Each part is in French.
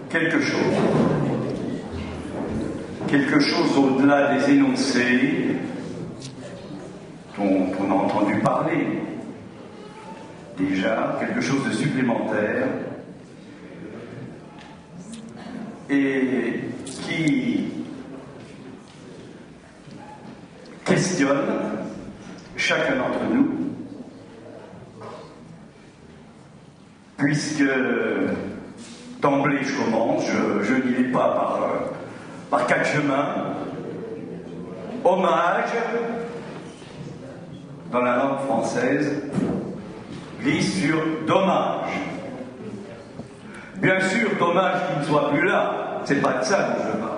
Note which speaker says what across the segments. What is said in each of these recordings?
Speaker 1: quelque chose. Quelque chose au-delà des énoncés dont on a entendu parler. Déjà, quelque chose de supplémentaire et qui questionne chacun d'entre nous, puisque d'emblée je commence, je n'y vais pas par quatre chemins. Hommage, dans la langue française, glisse sur dommage. Bien sûr, dommage qu'il ne soit plus là, c'est pas de ça que je parle.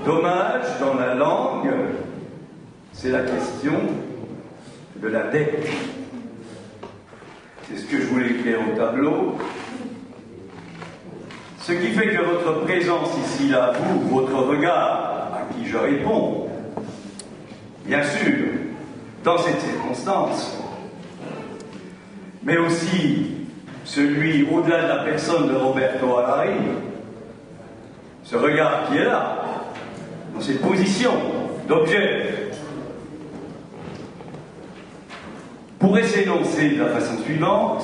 Speaker 1: Dommage, dans la langue, c'est la question de la dette. C'est ce que je voulais écrire au tableau. Ce qui fait que votre présence ici, là, vous, votre regard, à qui je réponds, bien sûr, dans cette circonstance, mais aussi celui au-delà de la personne de Roberto Allari, ce regard qui est là, dans cette position d'objet, pourrait s'énoncer de la façon suivante.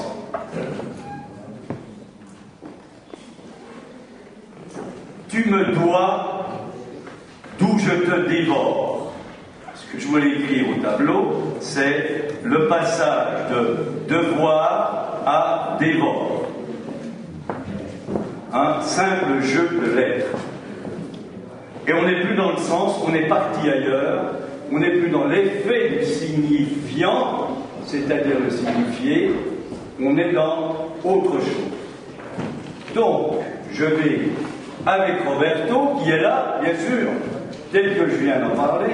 Speaker 1: Tu me dois d'où je te dévore. Ce que je voulais écrire au tableau, c'est le passage de devoir à dévore. Un simple jeu de lettres. Et on n'est plus dans le sens, on est parti ailleurs, on n'est plus dans l'effet du signifiant, c'est-à-dire le signifié, on est dans autre chose. Donc, je vais, avec Roberto, qui est là, bien sûr, tel que je viens d'en parler,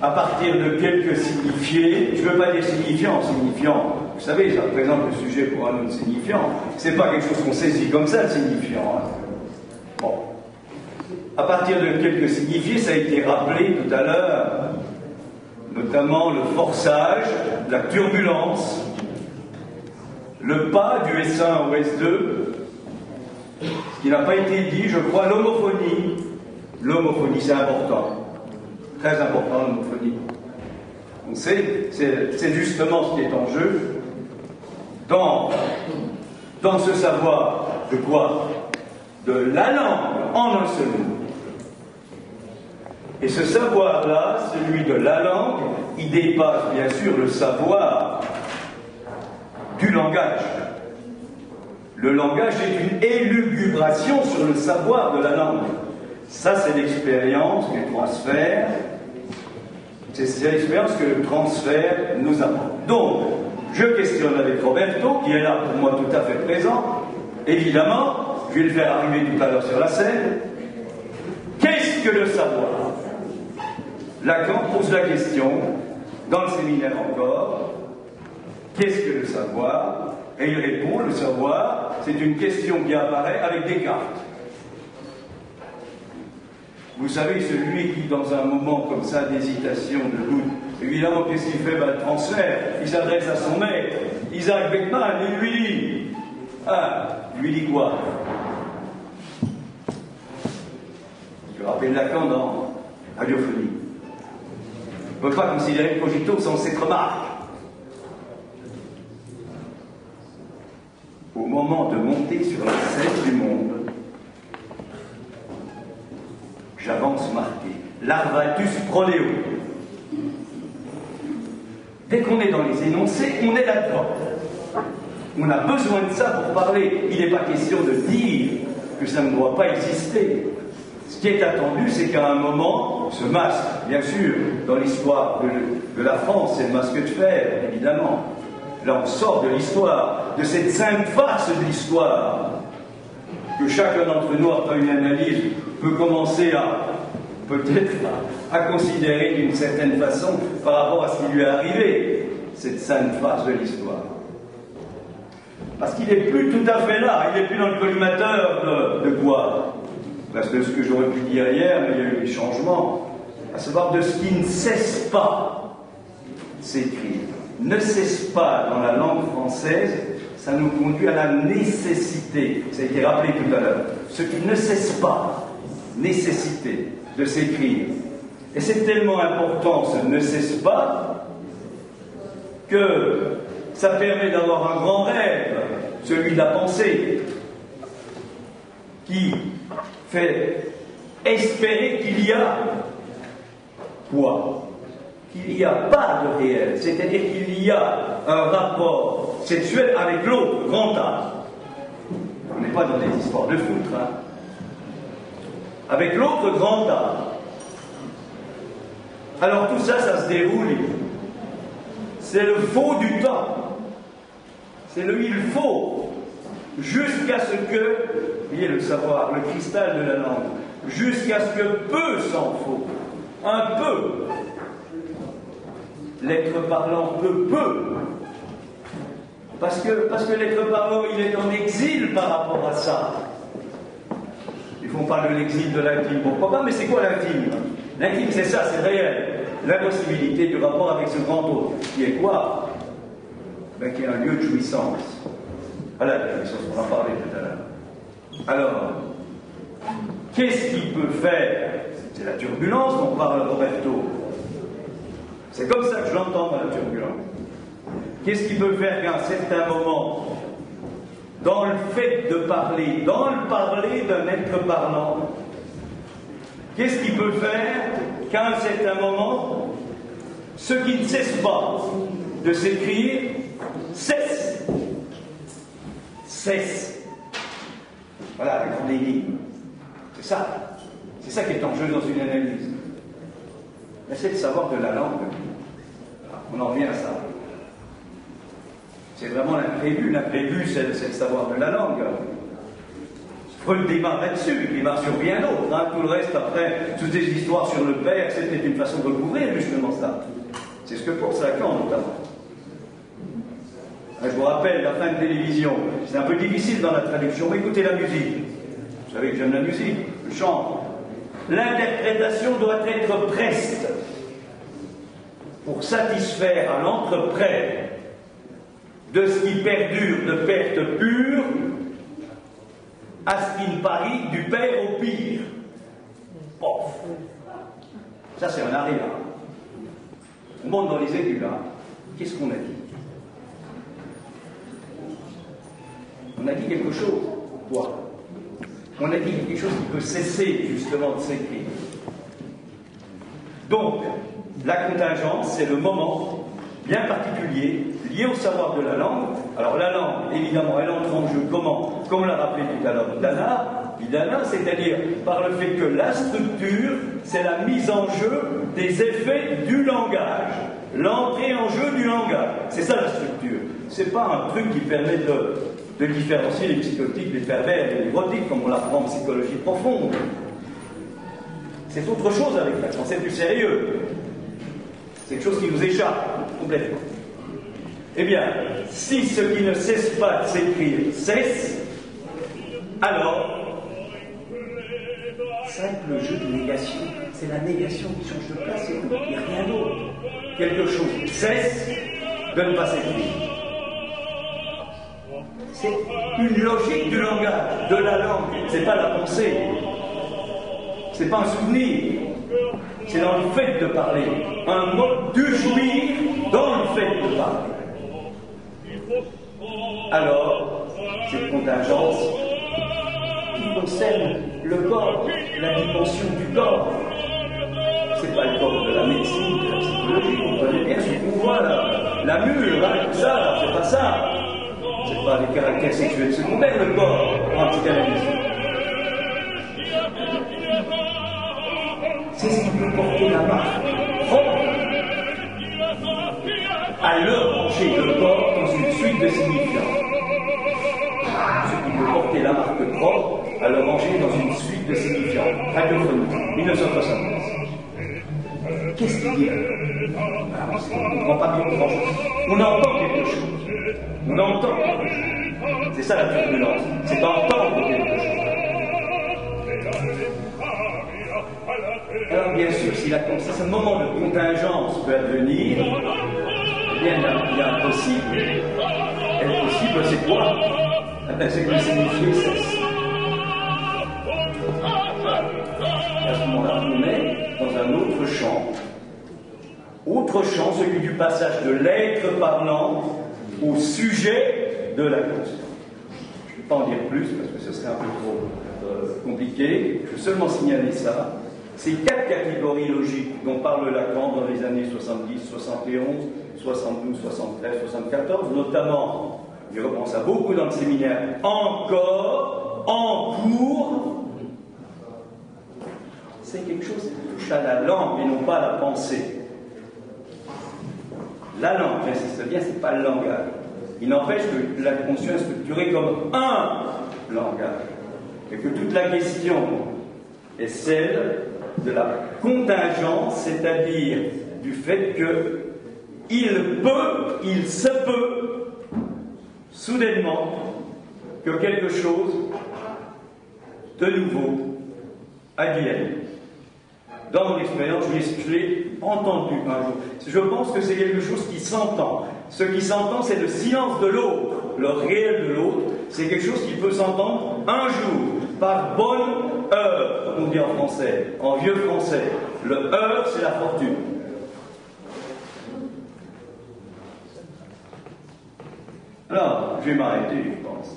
Speaker 1: à partir de quelques signifiés, je ne veux pas dire signifiant, vous savez, ça représente le sujet pour un autre signifiant, c'est pas quelque chose qu'on saisit comme ça, le signifiant. Hein. Bon. À partir de quelques signifiés, ça a été rappelé tout à l'heure, notamment le forçage, la turbulence, le pas du S1 au S2, ce qui n'a pas été dit, je crois, l'homophonie. L'homophonie, c'est important, très important, l'homophonie. On sait, c'est justement ce qui est en jeu dans ce savoir de quoi? De la langue en un seul mot. Et ce savoir-là, celui de la langue, il dépasse bien sûr le savoir du langage. Le langage est une élugubration sur le savoir de la langue. Ça, c'est l'expérience du transfert. C'est l'expérience que le transfert nous apporte. Donc, je questionne avec Roberto, qui est là pour moi tout à fait présent. Évidemment, je vais le faire arriver tout à l'heure sur la scène. Qu'est-ce que le savoir? Lacan pose la question, dans le séminaire encore, qu'est-ce que le savoir? Et il répond, le savoir, c'est une question qui apparaît avec Descartes. Vous savez, celui qui, dans un moment comme ça d'hésitation, de doute, évidemment, qu'est-ce qu'il fait? Le transfert, il s'adresse à son maître, Isaac Beckman, il lui dit, lui dit quoi? Je rappelle Lacan dans Radiophonie. On ne peut pas considérer le cogito sans cette remarque. Au moment de monter sur la scène du monde, j'avance marqué. Larvatus prodeo. Dès qu'on est dans les énoncés, on est là-dedans. On a besoin de ça pour parler. Il n'est pas question de dire que ça ne doit pas exister. Ce qui est attendu, c'est qu'à un moment, ce masque, bien sûr, dans l'histoire de la France, c'est le masque de fer, évidemment. Là, on sort de l'histoire, de cette sainte farce de l'histoire, que chacun d'entre nous, après une analyse, peut commencer peut-être à considérer d'une certaine façon par rapport à ce qui lui est arrivé, cette sainte farce de l'histoire. Parce qu'il n'est plus tout à fait là, il n'est plus dans le collimateur de quoi? Parce que ce que j'aurais pu dire hier, mais il y a eu des changements, à savoir de ce qui ne cesse pas s'écrire. Ne cesse pas dans la langue française ça nous conduit à la nécessité, ça a été rappelé tout à l'heure, ce qui ne cesse pas, nécessité de s'écrire. Et c'est tellement important, ce ne cesse pas, que ça permet d'avoir un grand rêve, celui de la pensée, qui fait espérer qu'il y a quoi? Qu'il n'y a pas de réel, c'est-à-dire qu'il y a un rapport sexuel avec l'autre, grand A. On n'est pas dans des histoires de foot, hein. Avec l'autre grand A. Alors tout ça, ça se déroule. C'est le faux du temps. C'est le il faut. Jusqu'à ce que, vous voyez le savoir, le cristal de la langue, jusqu'à ce que peu s'en faut. Un peu. L'être parlant peu. Parce que l'être parlant, il est en exil par rapport à ça. Ils font pas de l'exil de l'intime, pourquoi pas, mais c'est quoi l'intime? L'intime, c'est ça, c'est réel. L'impossibilité du rapport avec ce grand autre. Qui est quoi? Ben, qui est un lieu de jouissance. Voilà la jouissance, on en parlait tout à l'heure. Alors, qu'est-ce qui peut faire? C'est la turbulence dont parle Roberto. C'est comme ça que je l'entends, la turbulence. Qu'est-ce qui peut faire qu'à un certain moment, dans le fait de parler, dans le parler d'un être parlant, qu'est-ce qui peut faire qu'à un certain moment, ce qui ne cesse pas de s'écrire, cesse. Cesse. Voilà, la grande énigme. C'est ça. C'est ça qui est en jeu dans une analyse. C'est le savoir de la langue. On en revient à ça. C'est vraiment l'imprévu. L'imprévu, c'est le savoir de la langue. Freud démarre là-dessus, il démarre sur rien d'autre. Hein. Tout le reste, après, toutes ces histoires sur le père, c'était une façon de recouvrir justement ça. C'est ce que pense Lacan, notamment. Je vous rappelle, la fin de télévision, c'est un peu difficile dans la traduction, mais écoutez la musique. Vous savez que j'aime la musique, je chante. L'interprétation doit être preste pour satisfaire à l'entrepret de ce qui perdure de perte pure à ce qui ne parie du père au pire. Pof. Ça, c'est un arrêt là. On monte dans les aigus là. Qu'est-ce qu'on a dit? On a dit quelque chose. Quoi? On a dit quelque chose qui peut cesser justement de s'écrire. Donc, la contingence, c'est le moment bien particulier lié au savoir de la langue. Alors la langue, évidemment, elle entre en jeu comment? Comme l'a rappelé tout à l'heure Dana, c'est-à-dire par le fait que la structure, c'est la mise en jeu des effets du langage. L'entrée en jeu du langage. C'est ça la structure. C'est pas un truc qui permet de différencier les psychotiques, les pervers et les neurotiques, comme on l'apprend en psychologie profonde. C'est autre chose avec l'accent, c'est plus sérieux. C'est quelque chose qui nous échappe complètement. Eh bien, si ce qui ne cesse pas de s'écrire cesse, alors, simple jeu de négation, c'est la négation qui change de place et rien d'autre. Quelque chose cesse de ne pas s'écrire. C'est une logique du langage, de la langue. C'est pas la pensée. C'est pas un souvenir. C'est dans le fait de parler. Un mode de jouir dans le fait de parler. Alors, cette contingence qui concerne le corps, la dimension du corps. C'est pas le corps de la médecine, de la psychologie. On connaît bien ce qu'on voit là. La mûre, hein, tout ça, c'est pas ça. C'est pas les caractères sexuels secondaires, le corps, en psychanalyse. C'est ce qui peut porter la marque propre à le ranger le corps dans une suite de signifiants. Ce qui peut porter la marque propre à le ranger dans une suite de signifiants. Radiophonique, 1970. Qu'est-ce qu'il dit? On ne comprend pas bien grand-chose. On entend quelque chose. On entend quelque chose. C'est ça la turbulence. C'est d'entendre quelque chose. Alors bien sûr, si ce moment de contingence peut advenir, eh bien il est impossible est possible, c'est quoi? C'est que signifier cesse. Et à ce moment-là, on est dans un autre champ. Autre champ, celui du passage de l'être parlant au sujet de la conscience. Je ne vais pas en dire plus parce que ce serait un peu trop compliqué. Je veux seulement signaler ça. Ces 4 catégories logiques dont parle Lacan dans les années 70, 71, 72, 73, 74, notamment, il reprend ça beaucoup dans le séminaire, encore, en cours, c'est quelque chose qui touche à la langue et non pas à la pensée. La langue, j'insiste bien, c'est pas le langage. Il n'empêche que la conscience est structurée comme un langage. Et que toute la question est celle de la contingence, c'est-à-dire du fait que il se peut, soudainement, que quelque chose de nouveau advienne. Dans mon expérience, je l'ai entendu un jour. Je pense que c'est quelque chose qui s'entend. Ce qui s'entend, c'est le silence de l'autre, le réel de l'autre. C'est quelque chose qui peut s'entendre un jour, par bonne heure, comme on dit en français, en vieux français. Le heure, c'est la fortune. Alors, je vais m'arrêter, je pense.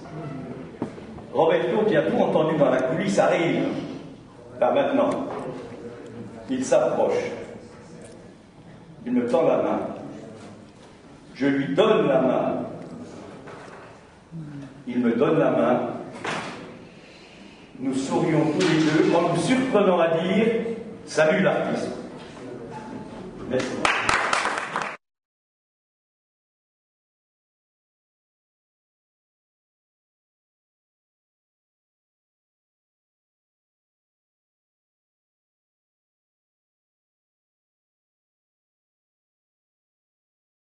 Speaker 1: Roberto, qui a tout entendu dans la coulisse, arrive, là maintenant. Il s'approche. Il me tend la main. Je lui donne la main. Il me donne la main. Nous sourions tous les deux en nous surprenant à dire « Salut l'artiste ». Merci.